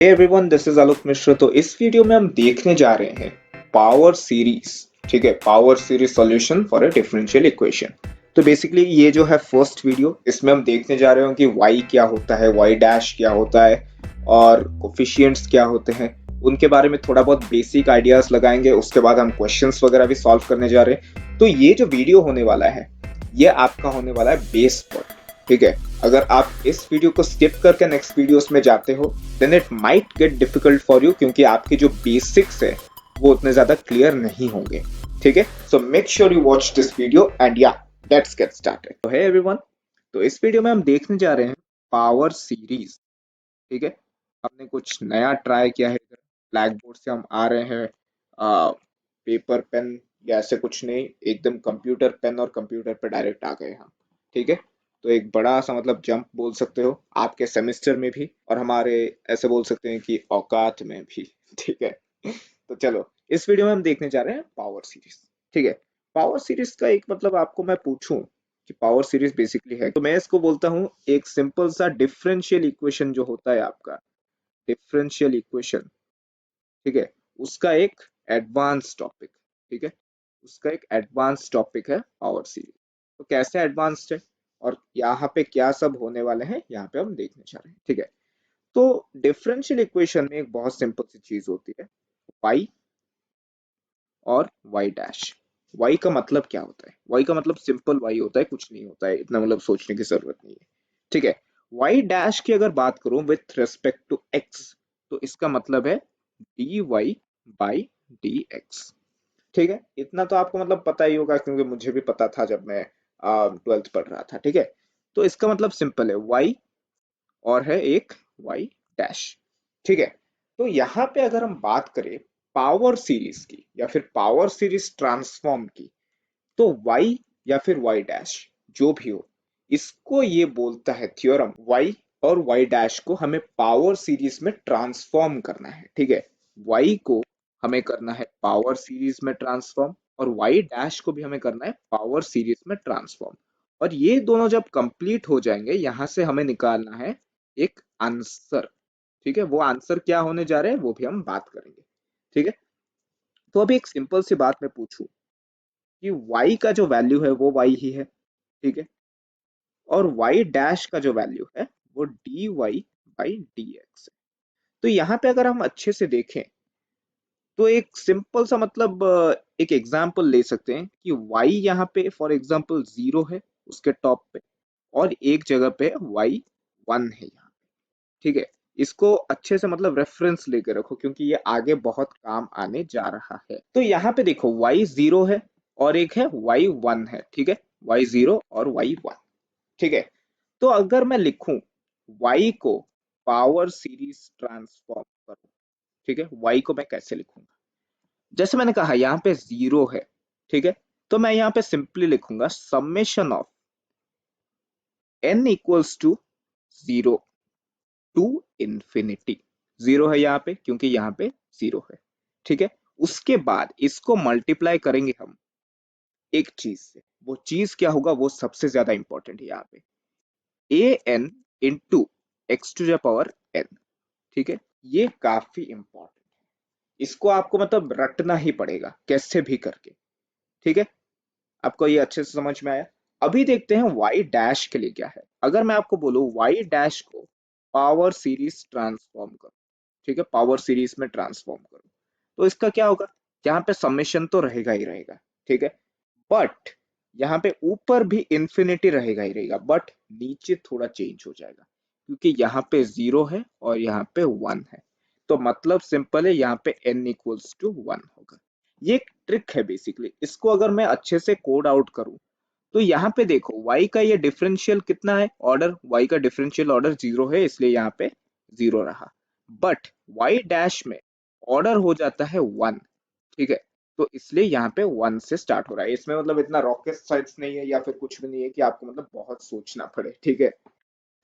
Hey everyone, this is आलोक मिश्र। तो इस video में हम देखने जा रहे हैं पावर सीरीज। ठीक है, power series solution for a differential equation. तो बेसिकली ये जो है फर्स्ट वीडियो, इसमें हम देखने जा रहे हो कि y क्या होता है, y डैश क्या होता है और कोफिशिएंट्स क्या होते हैं, उनके बारे में थोड़ा बहुत बेसिक आइडियाज लगाएंगे। उसके बाद हम क्वेश्चंस वगैरह भी सॉल्व करने जा रहे हैं। तो ये जो वीडियो होने वाला है, ये आपका होने वाला है बेस पर। ठीक है, अगर आप इस वीडियो को स्किप करके नेक्स्ट वीडियोस में जाते हो then it might get difficult for you, क्योंकि आपके जो बेसिक्स है वो उतने ज्यादा क्लियर नहीं होंगे। ठीक है, so make sure you watch this video and या लेट्स गेट स्टार्टेड। तो हे एवरीवन, तो इस वीडियो में हम देखने जा रहे हैं पावर सीरीज। ठीक है, हमने कुछ नया ट्राई किया है। ब्लैक बोर्ड से हम आ रहे हैं पेपर पेन या ऐसे कुछ नहीं, एकदम कंप्यूटर पेन और कंप्यूटर पे डायरेक्ट आ गए हम। ठीक है, तो एक बड़ा सा मतलब जंप बोल सकते हो आपके सेमेस्टर में भी, और हमारे ऐसे बोल सकते हैं कि औकात में भी। ठीक है, तो चलो इस वीडियो में हम देखने जा रहे हैं पावर सीरीज। ठीक है, पावर सीरीज का एक मतलब आपको मैं पूछूं कि पावर सीरीज बेसिकली है, तो मैं इसको बोलता हूँ एक सिंपल सा डिफरेंशियल इक्वेशन जो होता है आपका डिफरेंशियल इक्वेशन। ठीक है, उसका एक एडवांस टॉपिक। ठीक है, उसका एक एडवांस टॉपिक है पावर सीरीज। तो कैसे एडवांस्ड है और यहाँ पे क्या सब होने वाले हैं, यहाँ पे हम देखने जा रहे हैं। ठीक है, तो डिफरेंशियल इक्वेशन में एक बहुत सिंपल सी चीज होती है, y और y डैश। y का मतलब क्या होता है? y का मतलब सिंपल y होता है, कुछ नहीं होता है, इतना मतलब सोचने की जरूरत नहीं है। ठीक है, y डैश की अगर बात करूं विथ रिस्पेक्ट टू x, तो इसका मतलब है dy बाई dx। ठीक है, इतना तो आपको मतलब पता ही होगा, क्योंकि मुझे भी पता था जब मैं 12th पढ़ रहा था। ठीक है, तो इसका मतलब सिंपल है y और है एक y डैश। ठीक है, तो यहाँ पे अगर हम बात करें पावर सीरीज की या फिर पावर सीरीज ट्रांसफॉर्म की, तो y या फिर y डैश जो भी हो, इसको ये बोलता है थ्योरम, y और y डैश को हमें पावर सीरीज में ट्रांसफॉर्म करना है। ठीक है, y को हमें करना है पावर सीरीज में ट्रांसफॉर्म और y डैश को भी हमें करना है पावर सीरीज में ट्रांसफॉर्म। और ये दोनों जब कंप्लीट हो जाएंगे, यहां से हमें निकालना है एक आंसर। ठीक है, वो आंसर क्या होने जा रहे हैं वो भी हम बात करेंगे। ठीक है, तो अभी एक सिंपल सी बात मैं पूछूं कि y का जो वैल्यू है वो y ही है। ठीक है, और y डैश का जो वैल्यू है वो dy बाई dx है। तो यहाँ पे अगर हम अच्छे से देखें तो एक सिंपल सा मतलब एक एग्जांपल ले सकते हैं कि y यहाँ पे फॉर एग्जांपल 0 है उसके टॉप पे, और एक जगह पे y 1 है यहाँ। ठीक है, इसको अच्छे से मतलब रेफरेंस लेके रखो, क्योंकि ये आगे बहुत काम आने जा रहा है। तो यहाँ पे देखो y 0 है और एक है y 1 है। ठीक है, y 0 और y 1। ठीक है, तो अगर मैं लिखूं y को पावर सीरीज ट्रांसफॉर्म करूं, ठीक है, y को मैं कैसे लिखूंगा? जैसे मैंने कहा यहाँ पे 0 है। ठीक है, तो मैं यहाँ पे सिंपली लिखूंगा summation of n equals to 0 to infinity. 0 है यहाँ पे क्योंकि यहाँ पे 0 है। ठीक है, उसके बाद इसको मल्टीप्लाई करेंगे हम एक चीज से। वो चीज क्या होगा वो सबसे ज्यादा इंपॉर्टेंट है यहाँ पे, a N into x to the power n. ठीक है, ये काफी इंपॉर्टेंट है, इसको आपको मतलब रटना ही पड़ेगा कैसे भी करके। ठीक है, आपको ये अच्छे से समझ में आया? अभी देखते हैं y डैश के लिए क्या है। अगर मैं आपको बोलूं y डैश को पावर सीरीज ट्रांसफॉर्म करो, ठीक है, पावर सीरीज में ट्रांसफॉर्म करो, तो इसका क्या होगा? यहाँ पे समेशन तो रहेगा ही रहेगा। ठीक है, बट यहाँ पे ऊपर भी इंफिनिटी रहेगा ही रहेगा, बट नीचे थोड़ा चेंज हो जाएगा, क्योंकि यहाँ पे 0 है और यहाँ पे 1 है। तो मतलब सिंपल है, यहाँ पे n इक्वल्स टू 1 होगा। ये एक ट्रिक है बेसिकली, इसको अगर मैं अच्छे से कोड आउट करूं तो यहाँ पे देखो y का ये डिफरेंशियल कितना है ऑर्डर, y का डिफरेंशियल ऑर्डर 0 है, इसलिए यहाँ पे 0 रहा। बट y डैश में ऑर्डर हो जाता है 1। ठीक है, तो इसलिए यहाँ पे 1 से स्टार्ट हो रहा है। इसमें मतलब इतना रॉकेट साइंस नहीं है या फिर कुछ भी नहीं है कि आपको मतलब बहुत सोचना पड़े। ठीक है,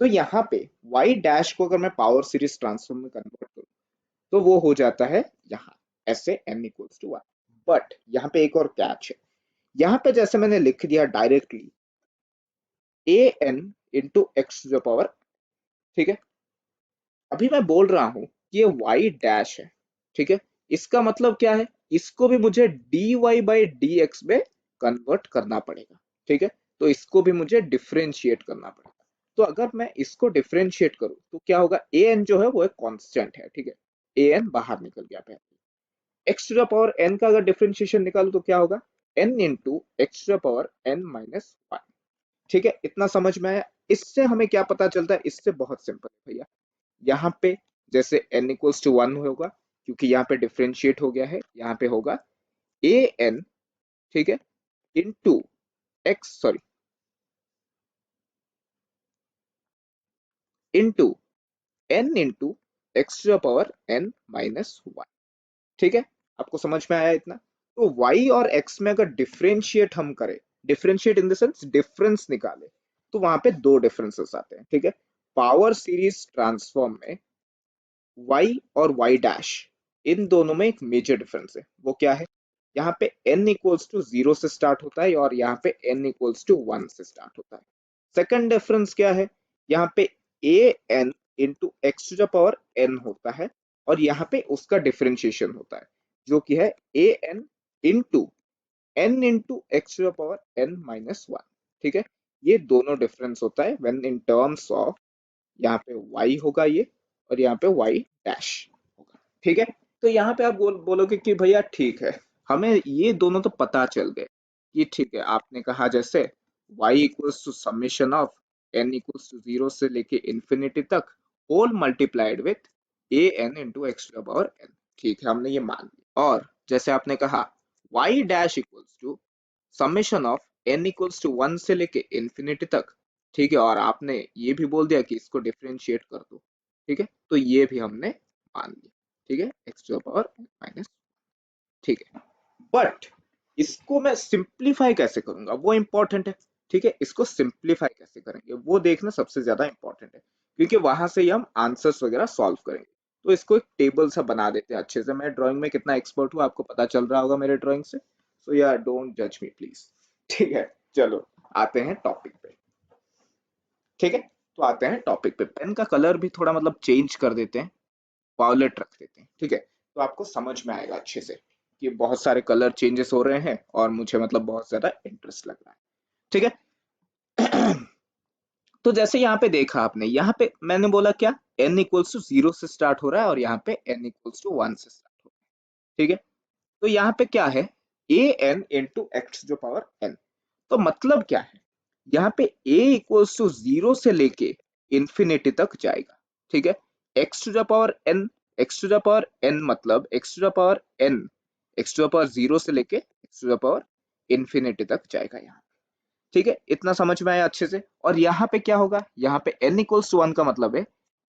तो यहाँ पे y डैश को अगर मैं पावर सीरीज ट्रांसफॉर्म में कन्वर्ट करूँ तो वो हो जाता है यहाँ ऐसे n इक्वल्स टू 1। बट यहाँ पे एक और कैच है, यहाँ पे जैसे मैंने लिख दिया directly A N into x to the power. ठीक है, अभी मैं बोल रहा हूँ ये y डैश है, ठीक है। इसका मतलब क्या है, इसको भी मुझे dy बाई dx में कन्वर्ट करना पड़ेगा, ठीक है। तो इसको भी मुझे डिफरेंशिएट करना पड़ेगा। तो अगर मैं इसको डिफरेंशिएट करूं तो क्या होगा, an जो है वो एक कांस्टेंट है, ठीक है। an बाहर निकल गया पहले। x to the power n का अगर डिफरेंशिएशन निकालूं तो क्या होगा, n into x to the power n minus one, ठीक है। इतना समझ में आया। इससे हमें क्या पता चलता है, इससे बहुत सिंपल है भैया। यहाँ पे जैसे n इक्वल्स टू वन होगा, क्योंकि यहाँ पे डिफरेंशिएट हो गया है, यहाँ पे होगा ए एन, ठीक है, into X, sorry, into N into x to the power n minus one, ठीक है। आपको समझ में आया इतना। तो y और x में अगर डिफरेंशिएट हम करें, differentiate in the sense difference निकाले, तो वहां पे दो डिफरेंसेस आते हैं, ठीक है। पावर सीरीज ट्रांसफॉर्म में y और y डैश, इन दोनों में एक मेजर डिफरेंस है। वो क्या है, यहाँ पे n इक्वल्स टू जीरो से स्टार्ट होता है और यहाँ पे n इक्वल्स टू वन से स्टार्ट होता है। सेकंड डिफरेंस क्या है, यहाँ पे a N into x to the power n होता है और यहाँ पे उसका डिफरेंशिएशन होता है, जो कि है a N into n into x to the power n minus one, ठीक है। ये दोनों डिफरेंस होता है व्हेन इन टर्म्स ऑफ, यहाँ पे y होगा ये, और यहाँ पे y डैश होगा, ठीक है। तो यहाँ पे आप बोलोगे कि भैया ठीक है, हमें ये दोनों तो पता चल गए कि ठीक है, आपने कहा जैसे y equals to summation of n equals to zero से लेके इंफिनिटी तक, whole multiplied with A N into x to the power n, ठीक है, हमने ये मान लिया। और जैसे आपने कहा y dash equals to summation of n equals to one से लेके इंफिनिटी तक, ठीक है। और आपने ये भी बोल दिया कि इसको डिफरेंशिएट कर दो, ठीक है। तो ये भी हमने मान लिया, ठीक है, X to the power minus, ठीक है। बट इसको मैं सिंप्लीफाई कैसे करूंगा, वो इंपॉर्टेंट है, ठीक है। इसको सिंप्लीफाई कैसे करेंगे वो देखना सबसे ज्यादा इंपॉर्टेंट है, क्योंकि वहां से ही हम आंसर्स वगैरह सॉल्व करेंगे। तो इसको एक टेबल सा बना देते हैं अच्छे से। मैं ड्राइंग में कितना एक्सपर्ट हूँ आपको पता चल रहा होगा मेरे ड्राइंग से, सो यार डोंट जज मी प्लीज, ठीक है। चलो आते हैं टॉपिक पे, ठीक है। तो आते हैं टॉपिक पे, पेन का कलर भी थोड़ा मतलब चेंज कर देते हैं, वायलेट रख देते हैं, ठीक है। तो आपको समझ में आएगा अच्छे से कि बहुत सारे कलर चेंजेस हो रहे हैं और मुझे मतलब बहुत ज्यादा इंटरेस्ट लग रहा है, ठीक है। तो जैसे यहाँ पे देखा आपने, यहाँ पे मैंने बोला क्या, n इक्वल्स टू जीरो से स्टार्ट हो रहा है और यहाँ पे n इक्वल्स टू वन से स्टार्ट हो रहा है, ठीक है। तो यहाँ पे क्या है, ए एन इंटू एक्स जो पावर n, तो मतलब क्या है, यहाँ पे a इक्वल्स टू जीरो से लेके इंफिनिटी तक जाएगा, ठीक है। x to the power n, x to the power n मतलब x to the power n, x to the power zero से लेके x to the power infinity तक जाएगा यहाँ, ठीक है। इतना समझ में आया अच्छे से। और यहाँ पे क्या होगा, यहाँ पे n इक्वल्स टू वन का मतलब है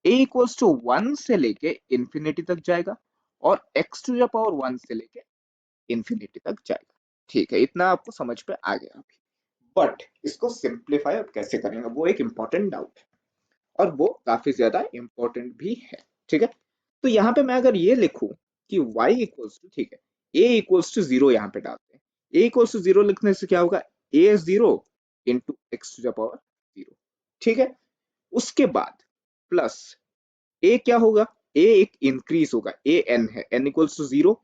a इक्वल्स टू वन से लेके इंफिनिटी तक जाएगा और x to the power one से लेके इंफिनिटी तक जाएगा, ठीक है। इतना आपको समझ पे आ गया अभी। बट इसको सिंप्लीफाई अब कैसे करेंगे, वो एक इंपॉर्टेंट डाउट है और वो काफी ज्यादा इंपॉर्टेंट भी है, ठीक है। तो यहाँ पे मैं अगर ये लिखूं कि y इक्वल्स टू, ठीक है, a इक्वल्स टू जीरो, यहाँ पे डालते हैं a इक्वल्स टू जीरो, लिखने से क्या होगा, a zero into x to the power zero, ठीक है। उसके बाद प्लस a क्या होगा, a एक इंक्रीज होगा, a n है, n इक्वल्स टू जीरो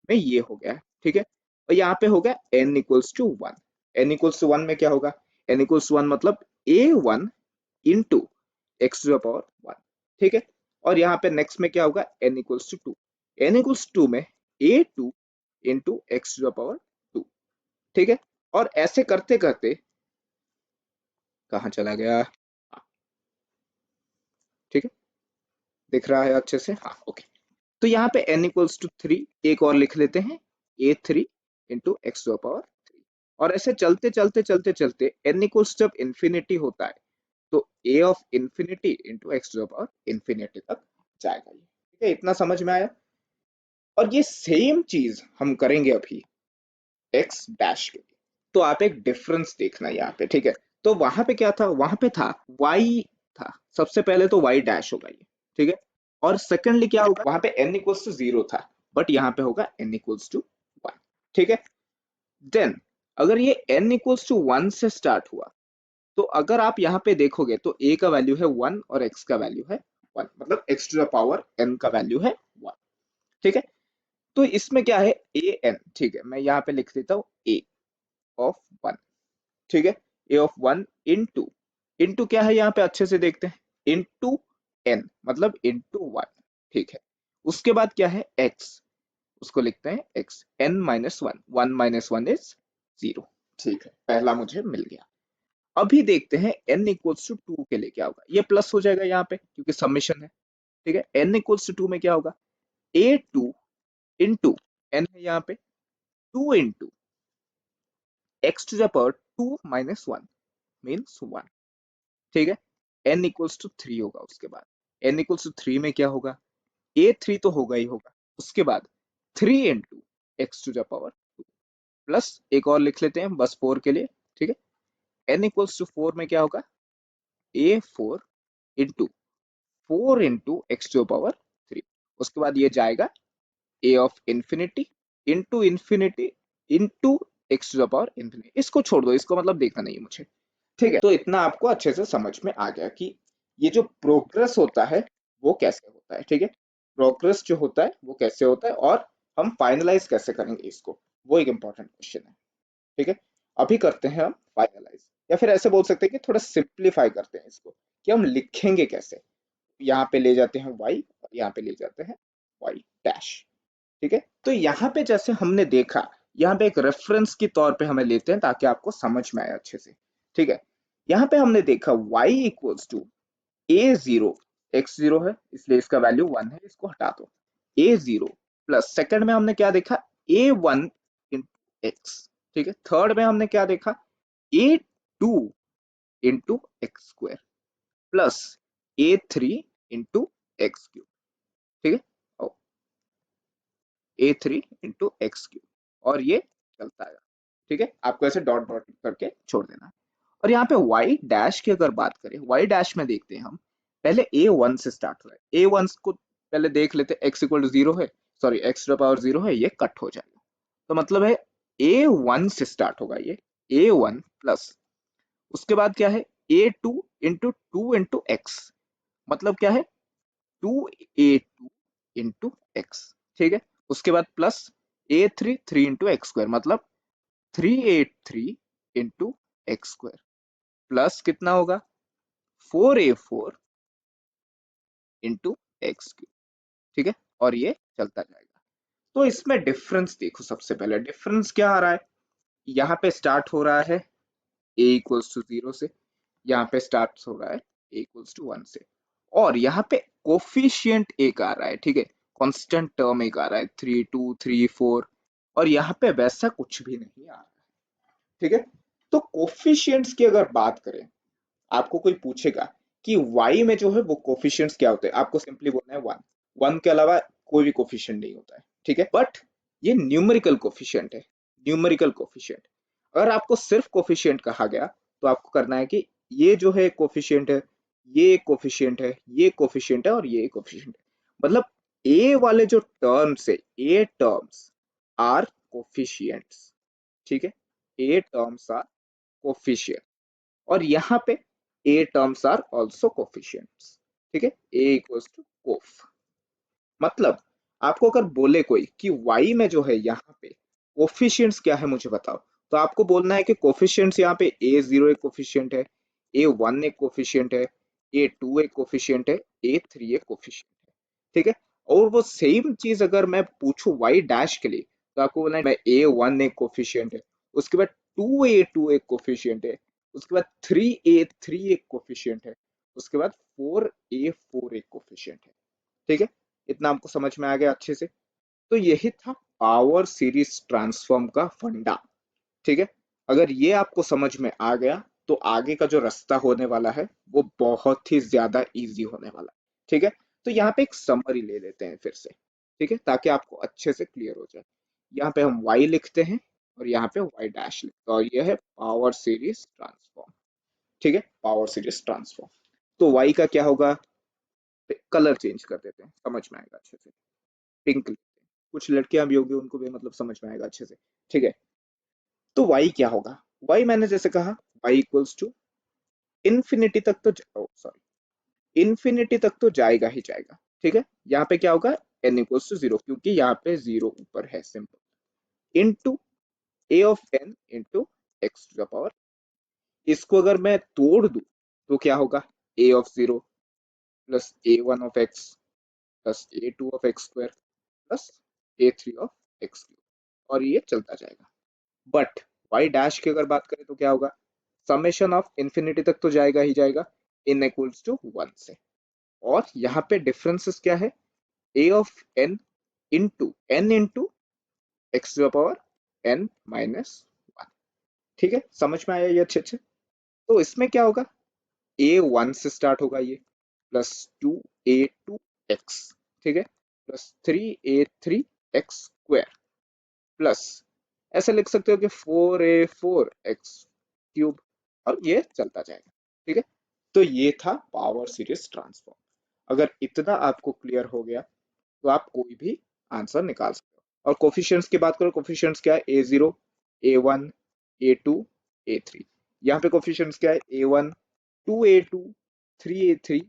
में ये हो गया, ठीक है। और यहाँ पे होगा n equals to one, n equals to one में क्या होगा, n इक्वल्स टू वन मतलब a one into x to the power one, ठीक है। और यहाँ पे नेक्स्ट में क्या होगा, n equals to two, n equals to में a two into x to the power two, ठीक है। और ऐसे करते करते कहाँ चला गया, हाँ, ठीक है, दिख रहा है अच्छे से, हाँ ओके। तो यहाँ पे n इक्वल्स टू थ्री, एक और लिख लेते हैं, a three into x to the power three. और ऐसे चलते चलते चलते चलते n इक्वल्स जब इंफिनिटी होता है तो a of infinity into x to the power infinity तक जाएगा ये, ठीक है। इतना समझ में आया। और ये सेम चीज हम करेंगे अभी x डैश के लिए। तो आप एक डिफरेंस देखना यहाँ पे, ठीक है। तो वहां पे क्या था, वहां पे था y था, सबसे पहले तो y डैश होगा ये, ठीक है। और सेकेंडली क्या होगा, वहां पे n इक्वल्स टू जीरो था, बट यहाँ पे होगा n इक्वल्स टू वन, ठीक है। देन अगर ये n इक्वल्स टू वन से स्टार्ट हुआ, तो अगर आप यहाँ पे देखोगे तो a का वैल्यू है वन और x का वैल्यू है 1, मतलब x to the power n का वैल्यू है 1। ठीक है, तो इसमें क्या है ए एन, ठीक है, मैं यहाँ पे लिख देता हूँ ए ऑफ 1। ठीक है, ए ऑफ 1 इंटू, इंटू क्या है यहाँ पे अच्छे से देखते हैं, इंटू एन मतलब इंटू 1। ठीक है, उसके बाद क्या है एक्स, उसको लिखते हैं X, N minus 1, 1 minus 1 is 0। ठीक है, पहला मुझे मिल गया। अभी देखते हैं n इक्वल्स टू 2 के लिए क्या होगा, ये प्लस हो जाएगा यहाँ पे क्योंकि सबमिशन है। ठीक है, n इक्वल्स टू 2 में क्या होगा, ए टू इंटू एन है यहाँ पे 2 into x to the power 2 minus 1 means 1। ठीक है, n इक्वल्स टू 3 होगा, उसके बाद n इक्वल्स टू 3 में क्या होगा, ए 3 तो होगा ही होगा, उसके बाद 3 into x to the power 2 plus एक और लिख लेते हैं बस 4 के लिए। ठीक है, n इक्वल्स टू 4 में क्या होगा, a 4 into 4 into x to the power 3, उसके बाद ये जाएगा a of infinity into infinity into x to the power infinity. इसको छोड़ दो, इसको मतलब देखना नहीं है मुझे। ठीक है, तो इतना आपको अच्छे से समझ में आ गया कि ये जो प्रोग्रेस होता है वो कैसे होता है। ठीक है, प्रोग्रेस जो होता है वो कैसे होता है और हम फाइनलाइज कैसे करेंगे इसको, वो एक इंपॉर्टेंट क्वेश्चन है। ठीक है, अभी करते हैं हम फाइनलाइज, या फिर ऐसे बोल सकते हैं कि थोड़ा सिंप्लीफाई करते हैं इसको कि हम लिखेंगे कैसे। यहाँ पे ले जाते हैं y और यहाँ पे ले जाते हैं y डैश। ठीक है, तो यहाँ पे जैसे हमने देखा, यहाँ पे एक रेफरेंस के तौर पे हमें लेते हैं ताकि आपको समझ में आए अच्छे से। ठीक है, यहाँ पे हमने देखा y equals to A zero, X zero है इसलिए इसका वैल्यू 1 है, इसको हटा दो, ए जीरो प्लस सेकंड में हमने क्या देखा, ए 1 इंटू एक्स। ठीक है, थर्ड में हमने क्या देखा, ए 2 इंटू एक्स स्क्वायर प्लस ए 3 इंटू एक्स क्यूब। ठीक है, ए 3 इंटू एक्स क्यूब और ये चलता है। ठीक है, आपको ऐसे डॉट डॉट करके छोड़ देना है। और यहाँ पे y डैश की अगर बात करें, y डैश में देखते हैं हम, पहले a1 से स्टार्ट हो रहा है, a1 को पहले देख लेते हैं, x इक्वल टू 0 है, sorry x to the power 0 है, ये कट हो जाएगा, तो मतलब है a1 से स्टार्ट होगा ये, a1 प्लस उसके बाद क्या है a2 इंटू 2 इंटू एक्स, मतलब क्या है 2a2 इंटू एक्स। ठीक है, उसके बाद plus a3 3 into x square, मतलब 3a3 into x square plus कितना होगा 4a4 इंटू एक्स क्यूब। ठीक है, और ये चलता जाएगा। तो इसमें डिफरेंस देखो, सबसे पहले डिफरेंस क्या आ रहा है, यहाँ पे स्टार्ट हो रहा है a इक्वल्स टू 0 से, यहाँ पे स्टार्ट हो रहा है a इक्वल्स टू 1 से, और यहाँ पे कोफिशिएंट एक आ रहा है। ठीक है, कांस्टेंट टर्म एक आ रहा है 3 2 3 4, और यहाँ पे वैसा कुछ भी नहीं आ रहा है। ठीक है, तो कोफिशिएंट्स की अगर बात करें, आपको कोई पूछेगा कि y में जो है वो कोफिशिएंट्स क्या होते हैं, आपको सिंपली बोलना है 1, 1 के अलावा कोई भी कोफिशिएंट नहीं होता है। ठीक है, बट ये न्यूमेरिकल कोफिशिएंट है, न्यूमेरिकल कोफिशिएंट। अगर आपको सिर्फ कोफिशिएंट कहा गया तो आपको करना है कि ये जो है कोफिशिएंट है, ये कोफिशिएंट है, ये कोफिशिएंट है और ये कोफिशिएंट है, मतलब ए वाले जो टर्म्स है, ए टर्म्स आर कोफिशिएंट्स। ठीक है, ए टर्म्स आर कोफिशिएंट, और यहाँ पे a terms are also coefficients। ठीक है, a equals to कोफ, मतलब आपको अगर बोले कोई कि y में जो है यहाँ पे कोफिशिएंट्स क्या है मुझे बताओ, तो आपको बोलना है कि कोफिशिएंट्स यहाँ पे a0 एक कोफिशिएंट है, a1 एक कोफिशिएंट है, a2 एक कोफिशिएंट है, a3 एक कोफिशिएंट है। ठीक है, और वो सेम चीज अगर मैं पूछूं y डैश के लिए, तो आपको बोलना है a1 एक कोफिशिएंट है, उसके बाद 2a2 एक कोफिशिएंट है, उसके बाद 3a3 एक कोफिशिएंट है, उसके बाद 4a4 एक कोफिशिएंट है। ठीक है, इतना आपको समझ में आ गया अच्छे से। तो यही था पावर सीरीज ट्रांसफॉर्म का फंडा। ठीक है, अगर ये आपको समझ में आ गया तो आगे का जो रास्ता होने वाला है वो बहुत ही ज्यादा इजी होने वाला है। ठीक है, तो यहाँ पे एक समरी ले लेते हैं फिर से। ठीक है, ताकि आपको अच्छे से क्लियर हो जाए। यहाँ पे हम y लिखते हैं और यहाँ पे y डैश लिखते हैं, और ये है पावर सीरीज ट्रांसफॉर्म। ठीक है, पावर सीरीज ट्रांसफॉर्म। तो y का क्या होगा, कलर चेंज कर देते हैं, समझ में आएगा अच्छे से, पिंक लेते हैं, कुछ लड़कियां भी होगी उनको भी मतलब समझ में आएगा अच्छे से। ठीक है, तो y क्या होगा, y मैंने जैसे कहा y इक्वल्स टू इन्फिनिटी तक तो सॉरी इन्फिनिटी तक तो जाएगा ही जाएगा, ठीक है। यहाँ पे क्या होगा, n इक्वल्स टू 0, क्योंकि यहाँ पे 0 ऊपर है, simple. Into a of n into x to the power, इसको अगर मैं तोड़ दूं तो क्या होगा, a of 0 plus a1 of x plus a2 of X square plus a3 of X cube, और ये चलता जाएगा। बट y डैश की अगर बात करें तो क्या होगा, समेशन ऑफ इंफिनिटी तक तो जाएगा ही जाएगा, n इक्वल्स टू 1 से। और यहाँ पे डिफरेंसेस क्या है, a of n into x to the power n minus 1, ठीक है। समझ में आया ये अच्छे अच्छे। तो इसमें क्या होगा, a1 से स्टार्ट होगा ये, प्लस 2a2x, ठीक है, प्लस 3a3x स्क्वायर, प्लस ऐसे लिख सकते हो कि 4a4x क्यूब, और ये चलता जाएगा, ठीक है। तो ये था पावर सीरीज ट्रांसफॉर्म। अगर इतना आपको क्लियर हो गया तो आप कोई भी आंसर निकाल सकते हो। और कोफिशिएंट्स की बात करो, कोफिशिएंट्स क्या है, a0, a1, a2, a3। यहाँ पे कोफिशिएंट्स क्या है, a1, 2a2, 3a3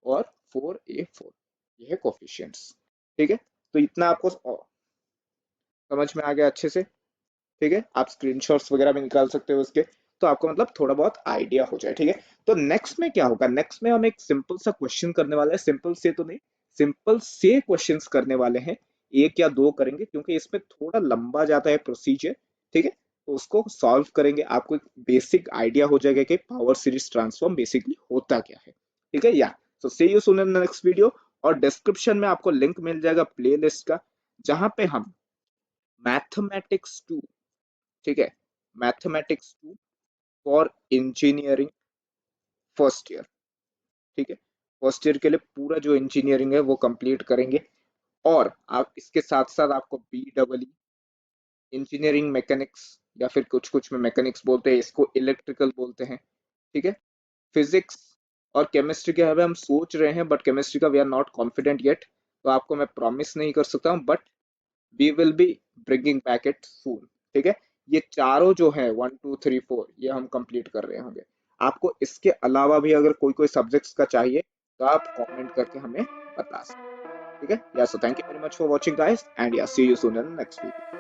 और 4a4, ये है कोफिशिएंट्स, ठीक है। तो इतना आपको समझ में आ गया अच्छे से, ठीक है। आप स्क्रीनशॉट्स वगैरह भी निकाल सकते हो उसके, तो आपको मतलब थोड़ा बहुत आइडिया हो जाए, ठीक है। तो नेक्स्ट में क्या होगा, नेक्स्ट में हम एक सिंपल सा क्वेश्चन करने वाले हैं, सिंपल से तो नहीं, सिंपल से क्वेश्चंस करने वाले हैं। एक या दो करेंगे क्योंकि इसमें थोड़ा लंबा जाता है प्रोसीजर, ठीक है। तो उसको सॉल्व करेंगे, आपको एक बेसिक आइडिया हो जाएगा कि पावर सीरीज ट्रांसफॉर्म बेसिकली होता क्या है, ठीक है। Yeah so see you soon in next video. और डिस्क्रिप्शन में आपको लिंक मिल जाएगा प्लेलिस्ट का, जहां पे हम मैथमेटिक्स 2, ठीक है, mathematics 2 for engineering first year, ठीक है। फर्स्ट ईयर के लिए पूरा जो इंजीनियरिंग है वो कंप्लीट करेंगे। और आप इसके साथ साथ आपको बी डबल इंजीनियरिंग मैकेनिक्स, या फिर कुछ कुछ में मैकेनिक्स बोलते हैं, इसको इलेक्ट्रिकल बोलते हैं, ठीक है। फिजिक्स और केमिस्ट्री के बारे में हम सोच रहे हैं, बट केमिस्ट्री का we are not confident yet, तो आपको मैं प्रॉमिस नहीं कर सकता हूँ, but we will be bringing back it soon, ठीक है। ये चारों जो है 1 2 3 4, ये हम कंप्लीट कर रहे होंगे। आपको इसके अलावा भी अगर कोई कोई सब्जेक्ट्स का चाहिए तो आप कमेंट करके हमें बता सकते हैं, ठीक है। Yeah so thank you very much for watching guys, and yeah see you soon in next video.